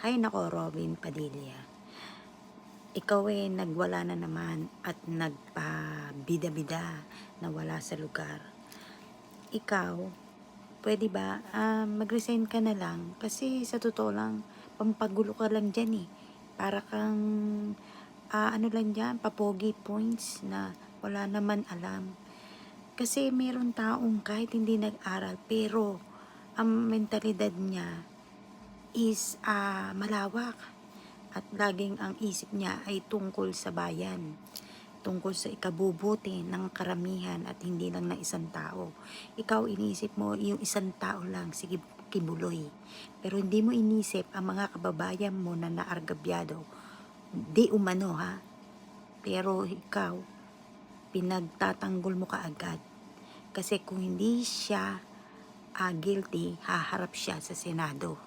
Hay nako, Robin Padilla. Ikaw nagwala na naman at nagpabida-bida na wala sa lugar. Ikaw, pwede ba mag-resign ka na lang? Kasi sa totoo lang, pampagulo ka lang dyan eh. Para kang ano lang dyan, papogi points na wala naman alam. Kasi meron taong kahit hindi nag-aral pero ang mentalidad niya is malawak. At laging ang isip niya ay tungkol sa bayan, tungkol sa ikabubuti ng karamihan at hindi lang ng isang tao. Ikaw iniisip mo yung isang tao lang, sige kibuloy. Pero hindi mo inisip ang mga kababayan mo na naargabyado. Di umano ha, pero ikaw, pinagtatanggol mo kaagad. Kasi kung hindi siya guilty, haharap siya sa Senado.